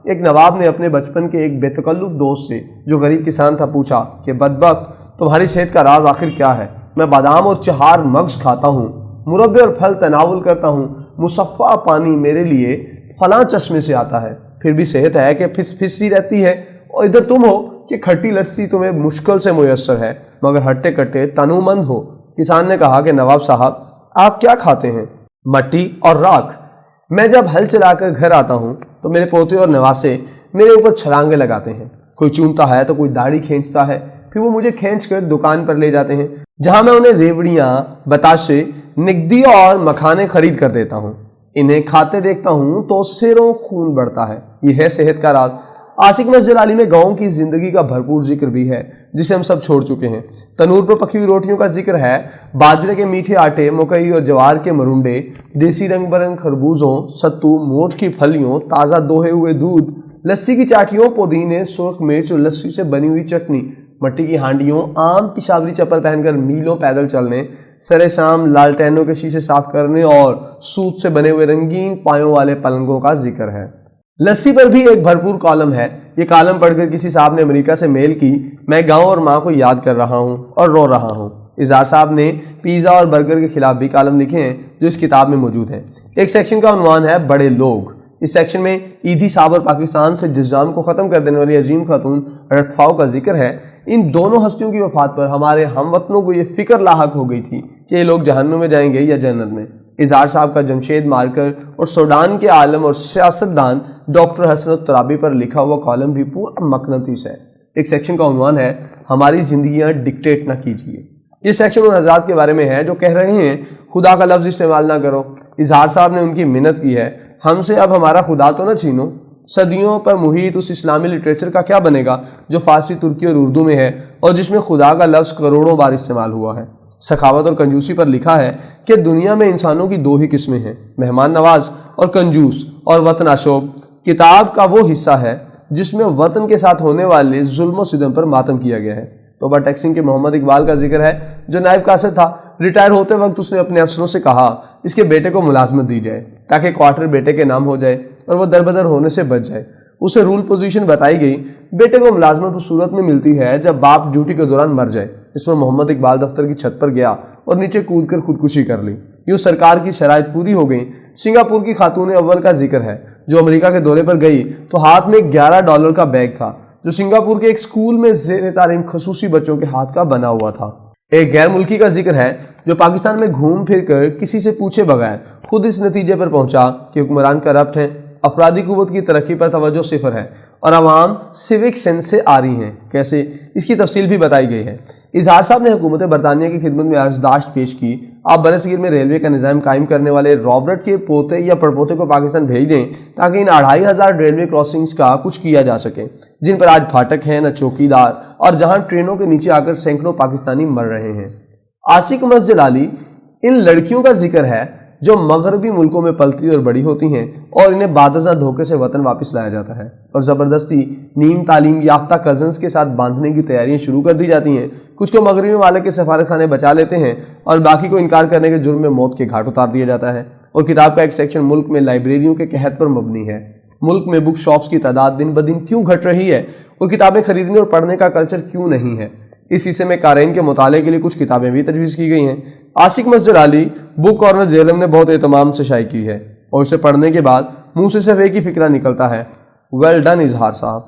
ایک نواب نے اپنے بچپن کے ایک بے تکلف دوست سے جو غریب کسان تھا پوچھا کہ بدبخت تمہاری صحت کا راز آخر کیا ہے؟ میں بادام اور 4 مغز کھاتا ہوں، مربے اور پھل تناول کرتا ہوں، مصفہ پانی میرے لیے فلاں چشمے سے آتا ہے، پھر بھی صحت ہے کہ پھس سی رہتی ہے، اور ادھر تم ہو کہ کھٹی لسی تمہیں مشکل سے میسر ہے مگر ہٹے کٹے تنو مند ہو۔ کسان نے کہا کہ نواب صاحب آپ کیا کھاتے ہیں؟ مٹی اور راکھ۔ میں جب ہل چلا کر گھر آتا ہوں تو میرے پوتے اور نواسے میرے اوپر چھلانگے لگاتے ہیں، کوئی چومتا ہے تو کوئی داڑھی کھینچتا ہے، پھر وہ مجھے کھینچ کر دکان پر لے جاتے ہیں جہاں میں انہیں ریوڑیاں، بتاشے، نگدی اور مکھانے خرید کر دیتا ہوں۔ انہیں کھاتے دیکھتا ہوں تو سیروں خون بڑھتا ہے۔ یہ ہے صحت کا راز۔ عاشق مسجد علی میں گاؤں کی زندگی کا بھرپور ذکر بھی ہے جسے ہم سب چھوڑ چکے ہیں۔ تنور پر پکی ہوئی روٹیوں کا ذکر ہے، باجرے کے میٹھے آٹے، مکئی اور جوار کے مرونڈے، دیسی رنگ برنگ خربوزوں، ستو، موٹ کی پھلیوں، تازہ دوہے ہوئے دودھ، لسی کی چاٹیوں، پودینے، سرخ مرچ اور لسی سے بنی ہوئی چٹنی، مٹی کی ہانڈیوں، عام پشاوری چپل پہن کر میلوں پیدل چلنے، سرے شام لالٹینوں کے شیشے صاف کرنے اور سوت سے بنے ہوئے رنگین پایوں والے پلنگوں کا ذکر ہے۔ لسی پر بھی ایک بھرپور کالم ہے۔ یہ کالم پڑھ کر کسی صاحب نے امریکہ سے میل کی، میں گاؤں اور ماں کو یاد کر رہا ہوں اور رو رہا ہوں۔ اظہار صاحب نے پیزا اور برگر کے خلاف بھی کالم لکھے ہیں جو اس کتاب میں موجود ہیں۔ ایک سیکشن کا عنوان ہے بڑے لوگ۔ اس سیکشن میں ایدھی صاحب اور پاکستان سے جزام کو ختم کر دینے والی عظیم خاتون رتفاؤ کا ذکر ہے۔ ان دونوں ہستیوں کی وفات پر ہمارے ہم وطنوں کو یہ فکر لاحق ہو گئی تھی کہ یہ لوگ جہنم میں جائیں گے یا جنت میں۔ اظہار صاحب کا جمشید مارکر اور سوڈان کے عالم اور سیاستدان ڈاکٹر حسن الترابی پر لکھا ہوا کالم بھی پورا مقناطیس ہے۔ ایک سیکشن کا عنوان ہے ہماری زندگیاں ڈکٹیٹ نہ کیجیے۔ یہ سیکشن ان حضرات کے بارے میں ہے جو کہہ رہے ہیں خدا کا لفظ استعمال نہ کرو۔ اظہار صاحب نے ان کی منت کی ہے، ہم سے اب ہمارا خدا تو نہ چھینو۔ صدیوں پر محیط اس اسلامی لٹریچر کا کیا بنے گا جو فارسی، ترکی اور اردو میں ہے اور جس میں خدا کا لفظ کروڑوں بار استعمال ہوا ہے۔ سخاوت اور کنجوسی پر لکھا ہے کہ دنیا میں انسانوں کی 2 ہی قسمیں ہیں، مہمان نواز اور کنجوس، اور وطن آشوب کتاب کا وہ حصہ ہے جس میں وطن کے ساتھ ہونے والے ظلم و ستم پر ماتم کیا گیا ہے۔ توبہ ٹیکسنگ کے محمد اقبال کا ذکر ہے جو نائب قاصد تھا۔ ریٹائر ہوتے وقت اس نے اپنے افسروں سے کہا اس کے بیٹے کو ملازمت دی جائے تاکہ کوارٹر بیٹے کے نام ہو جائے اور وہ دربدر ہونے سے بچ جائے۔ اسے رول پوزیشن بتائی گئی، بیٹے کو ملازمت اس صورت میں ملتی ہے جب باپ ڈیوٹی کے دوران مر جائے۔ اس میں محمد اقبال دفتر کی چھت پر گیا اور نیچے کود کر خودکشی کر لی۔ یوں سرکار کی شرائط پوری ہو گئی۔ سنگاپور کی خاتون اول کا ذکر ہے جو امریکہ کے دورے پر گئی تو ہاتھ میں $11 کا بیگ تھا جو سنگاپور کے ایک سکول میں زیر تعلیم خصوصی بچوں کے ہاتھ کا بنا ہوا تھا۔ ایک غیر ملکی کا ذکر ہے جو پاکستان میں گھوم پھر کر کسی سے پوچھے بغیر خود اس نتیجے پر پہنچا کہ حکمران کرپٹ ہیں، افرادی قوت کی ترقی پر توجہ صفر ہے اور عوام سیوک سینس سے آ رہی ہیں۔ کیسے؟ اس کی تفصیل بھی بتائی گئی ہے۔ اظہار صاحب نے حکومت برطانیہ کی خدمت میں عرضداشت پیش کی آپ برصغیر میں ریلوے کا نظام قائم کرنے والے رابرٹ کے پوتے یا پڑپوتے کو پاکستان بھیج دیں تاکہ ان 2500 ریلوے کراسنگز کا کچھ کیا جا سکے جن پر آج پھاٹک ہیں نہ چوکیدار اور جہاں ٹرینوں کے نیچے آ کر سینکڑوں پاکستانی مر رہے ہیں۔ عاشق مسجد علی ان لڑکیوں کا ذکر ہے جو مغربی ملکوں میں پلتی اور بڑی ہوتی ہیں اور انہیں بعد ازاں دھوکے سے وطن واپس لایا جاتا ہے اور زبردستی نیم تعلیم یافتہ کزنز کے ساتھ باندھنے کی تیاریاں شروع کر دی جاتی ہیں۔ کچھ کو مغربی ممالک کے سفارت خانے بچا لیتے ہیں اور باقی کو انکار کرنے کے جرم میں موت کے گھاٹ اتار دیا جاتا ہے۔ اور کتاب کا ایک سیکشن ملک میں لائبریریوں کے قحط پر مبنی ہے۔ ملک میں بک شاپس کی تعداد دن بدن کیوں گھٹ رہی ہے اور کتابیں خریدنے اور پڑھنے کا کلچر کیوں نہیں ہے۔ اس حصے میں قارئین کے مطالعے کے لیے کچھ کتابیں بھی تجویز کی گئی ہیں۔ عاشق مسجد علی بک کارنر جیلم نے بہت اہتمام سے شائع کی ہے اور اسے پڑھنے کے بعد منہ سے صرف ایک ہی فکرہ نکلتا ہے، ویل ڈن اظہار صاحب۔